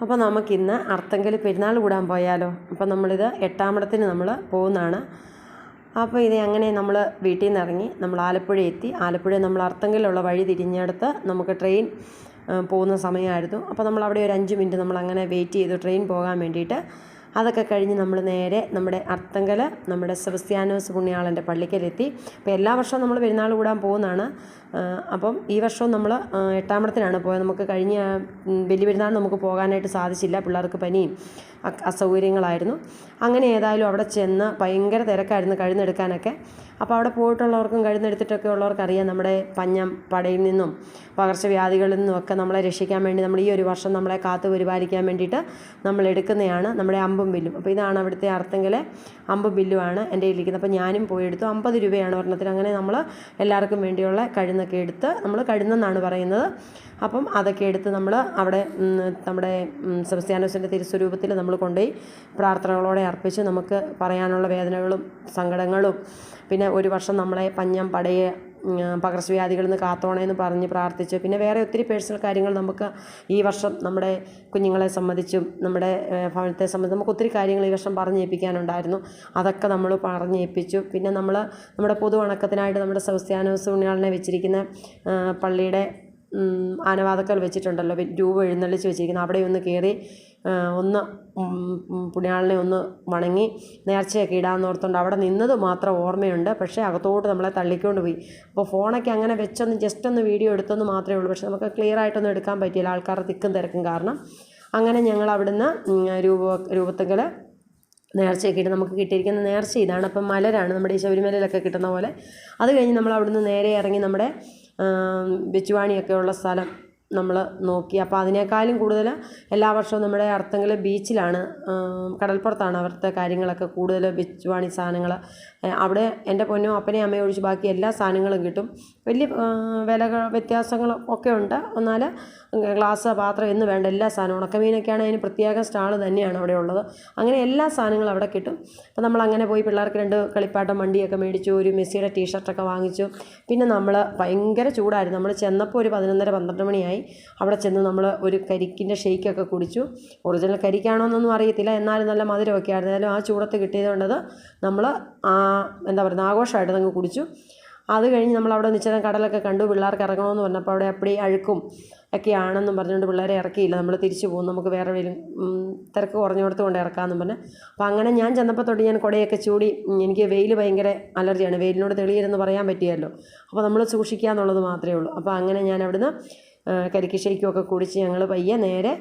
അപ്പോൾ നമുക്കിന്ന് അർത്തങ്കൽ പെരുന്നാൾ കൂടാൻ പോയാലോ? അപ്പോൾ നമ്മളിത് എട്ടാമടത്തിന് നമ്മൾ പോകുന്നതാണ്. അപ്പോൾ ഇത് അങ്ങനെ നമ്മൾ വീട്ടിൽ നിന്ന് ഇറങ്ങി നമ്മൾ ആലപ്പുഴ എത്തി. ആലപ്പുഴ നമ്മൾ അർത്തങ്കലുള്ള വഴി തിരിഞ്ഞെടുത്ത് നമുക്ക് ട്രെയിൻ പോകുന്ന സമയമായിരുന്നു. അപ്പോൾ നമ്മൾ അവിടെ ഒരു 5 മിനിറ്റ് നമ്മൾ അങ്ങനെ വെയിറ്റ് ചെയ്തു ട്രെയിൻ പോകാൻ വേണ്ടിയിട്ട്. അതൊക്കെ കഴിഞ്ഞ് നമ്മൾ നേരെ നമ്മുടെ അർത്തങ്കൽ നമ്മുടെ സെബസ്ത്യാനോസ് പുണ്യാളൻ്റെ പള്ളിക്കലെത്തി. അപ്പോൾ എല്ലാ വർഷവും നമ്മൾ പെരുന്നാൾ കൂടാൻ പോകുന്നതാണ്. അപ്പം ഈ വർഷവും നമ്മൾ എട്ടാമടത്തിനാണ് പോയത്. നമുക്ക് കഴിഞ്ഞ വലിയ പെരുന്നാൾ നമുക്ക് പോകാനായിട്ട് സാധിച്ചില്ല, പിള്ളേർക്ക് പനിയും അസൗകര്യങ്ങളായിരുന്നു. അങ്ങനെ ഏതായാലും അവിടെ ചെന്ന് ഭയങ്കര തിരക്കായിരുന്നു കഴുന്നെടുക്കാനൊക്കെ. അപ്പോൾ അവിടെ പോയിട്ടുള്ളവർക്കും കഴുന്നെടുത്തിട്ടൊക്കെ ഉള്ളവർക്കറിയാം, നമ്മുടെ പഞ്ഞം പടയിൽ നിന്നും പകർച്ചവ്യാധികളിൽ നിന്നുമൊക്കെ നമ്മളെ രക്ഷിക്കാൻ വേണ്ടി നമ്മൾ ഈ ഒരു വർഷം നമ്മളെ കാത്തു പരിപാലിക്കാൻ വേണ്ടിയിട്ട് നമ്മൾ എടുക്കുന്നതാണ് നമ്മുടെ അമ്പും ബില്ലും. അപ്പോൾ ഇതാണ് അവിടുത്തെ അർത്തങ്കലെ അമ്പും ബില്ലുമാണ് എൻ്റെ കയ്യിലിരിക്കുന്നത്. അപ്പോൾ ഞാനും പോയി എടുത്തു. 50 രൂപയാണ് ഒരെണ്ണത്തിന്. അങ്ങനെ നമ്മൾ എല്ലാവർക്കും വേണ്ടിയുള്ള കഴുന്നൊക്കെ എടുത്ത്, നമ്മൾ കഴുന്നെന്നാണ് പറയുന്നത്. അപ്പം അതൊക്കെ എടുത്ത് നമ്മൾ അവിടെ നമ്മുടെ സെബസ്ത്യാനോസിൻ്റെ തിരുസ്വരൂപത്തിൽ നമ്മൾ കൊണ്ടുപോയി പ്രാർത്ഥനകളോടെ അർപ്പിച്ച് നമുക്ക് പറയാനുള്ള വേദനകളും സങ്കടങ്ങളും പിന്നെ ഒരു വർഷം നമ്മളെ പഞ്ഞം പടയെ പകർച്ചവ്യാധികളിൽ നിന്ന് കാത്തോണേന്ന് പറഞ്ഞ് പ്രാർത്ഥിച്ചു. പിന്നെ വേറെ ഒത്തിരി പേഴ്സണൽ കാര്യങ്ങൾ നമുക്ക് ഈ വർഷം നമ്മുടെ കുഞ്ഞുങ്ങളെ സംബന്ധിച്ചും നമ്മുടെ ഭവനത്തെ സംബന്ധിച്ചും നമുക്ക് ഒത്തിരി കാര്യങ്ങൾ ഈ വർഷം പറഞ്ഞേൽപ്പിക്കാനുണ്ടായിരുന്നു. അതൊക്കെ നമ്മൾ പറഞ്ഞേൽപ്പിച്ചു. പിന്നെ നമ്മൾ നമ്മുടെ പൊതു വണക്കത്തിനായിട്ട് നമ്മുടെ സെബസ്ത്യാനോസ് പുണ്യാളനെ വെച്ചിരിക്കുന്ന പള്ളിയുടെ ആനവാതക്കൽ വെച്ചിട്ടുണ്ടല്ലോ, രൂപ എഴുന്നള്ളിച്ച് വെച്ചിരിക്കുന്നത്, അവിടെ ഒന്ന് കയറി ഒന്ന് പുണ്യാളനെ ഒന്ന് വണങ്ങി നേർച്ചയൊക്കെ ഇടാമെന്നോർത്തുകൊണ്ട് അവിടെ നിന്നത് മാത്രം ഓർമ്മയുണ്ട്. പക്ഷേ അകത്തോട്ട് നമ്മളെ തള്ളിക്കൊണ്ട് പോയി. അപ്പോൾ ഫോണൊക്കെ അങ്ങനെ വെച്ചൊന്ന് ജസ്റ്റ് ഒന്ന് വീഡിയോ എടുത്തെന്ന് മാത്രമേ ഉള്ളൂ. പക്ഷേ നമുക്ക് ക്ലിയർ ആയിട്ടൊന്നും എടുക്കാൻ പറ്റിയില്ല, ആൾക്കാരുടെ തിക്കും തിരക്കും കാരണം. അങ്ങനെ ഞങ്ങൾ അവിടുന്ന് രൂപത്തങ്കൽ നേർച്ചയൊക്കെ ഇട്ട് നമുക്ക് കിട്ടിയിരിക്കുന്ന നേർച്ച ഇതാണ്. അപ്പം മലരാണ് നമ്മുടെ ഈ ശബരിമലയിലൊക്കെ കിട്ടുന്ന പോലെ. അത് കഴിഞ്ഞ് നമ്മൾ അവിടുന്ന് നേരെ ഇറങ്ങി നമ്മുടെ ബെച്ചുവാണിയൊക്കെ ഉള്ള സ്ഥലം നമ്മൾ നോക്കി. അപ്പോൾ അതിനേക്കാളും കൂടുതൽ എല്ലാ വർഷവും നമ്മുടെ അർത്തങ്കൽ ബീച്ചിലാണ്, കടൽപ്പുറത്താണ് അവിടുത്തെ കാര്യങ്ങളൊക്കെ കൂടുതൽ. ബെച്ചുവാണി സാധനങ്ങൾ അവിടെ എൻ്റെ പൊന്നോ അപ്പനെയും അമ്മയും ഒഴിച്ച് ബാക്കി എല്ലാ സാധനങ്ങളും കിട്ടും. വലിയ വിലകൾ വ്യത്യാസങ്ങളും ഒക്കെ ഉണ്ട്, എന്നാൽ ഗ്ലാസ് പാത്രം എന്ന് വേണ്ട എല്ലാ സാധനവും. ഉണക്കമീനൊക്കെയാണ് അതിന് പ്രത്യേക സ്റ്റാൾ തന്നെയാണ് അവിടെ ഉള്ളത്. അങ്ങനെ എല്ലാ സാധനങ്ങളും അവിടെ കിട്ടും. അപ്പോൾ നമ്മൾ അങ്ങനെ പോയി പിള്ളേർക്ക് 2 കളിപ്പാട്ടം വണ്ടിയൊക്കെ മേടിച്ചു, ഒരു മെസ്സിയുടെ ടീഷർട്ടൊക്കെ വാങ്ങിച്ചു. പിന്നെ നമ്മൾ ഭയങ്കര ചൂടായിരുന്നു. നമ്മൾ ചെന്നപ്പോൾ ഒരു 11:30-12 മണിയായി. അവിടെ ചെന്ന് നമ്മൾ ഒരു കരിക്കിൻ്റെ ഷെയ്ക്കൊക്കെ കുടിച്ചു. ഒറിജിനൽ കരിക്കാണോ എന്നൊന്നും അറിയത്തില്ല, എന്നാലും നല്ല മധുരമൊക്കെ ആയിരുന്നു. എന്നാലും ആ ചൂടത്ത് കിട്ടിയതുകൊണ്ടത് നമ്മൾ എന്താ പറയുക ആഘോഷമായിട്ട് അങ്ങ് കുടിച്ചു. അത് കഴിഞ്ഞ് നമ്മൾ അവിടെ നിശ്ചയം കടലൊക്കെ കണ്ടു. പിള്ളേർക്ക് ഇറങ്ങണമെന്ന് പറഞ്ഞപ്പോൾ അവിടെ അപ്പടി അഴുക്കും ഒക്കെയാണെന്നും പറഞ്ഞുകൊണ്ട് പിള്ളേരെ ഇറക്കിയില്ല. നമ്മൾ തിരിച്ചു പോകും, നമുക്ക് വേറെ വരും തിരക്ക് കുറഞ്ഞിടത്ത് കൊണ്ട് ഇറക്കാമെന്നും പറഞ്ഞ്. അപ്പോൾ അങ്ങനെ ഞാൻ ചെന്നപ്പോൾ തൊട്ട് ഞാൻ കുടയൊക്കെ ചൂടി. എനിക്ക് വെയിൽ ഭയങ്കര അലർജിയാണ്, വെയിലിനോട് തെളിയരുതെന്ന് പറയാൻ പറ്റിയല്ലോ. അപ്പോൾ നമ്മൾ സൂക്ഷിക്കുക എന്നുള്ളത് മാത്രമേ ഉള്ളൂ. അപ്പോൾ അങ്ങനെ ഞാൻ അവിടുന്ന് കരിക്ക് ഷെയ്ക്കൊക്കെ കുടിച്ച് ഞങ്ങൾ പയ്യെ നേരെ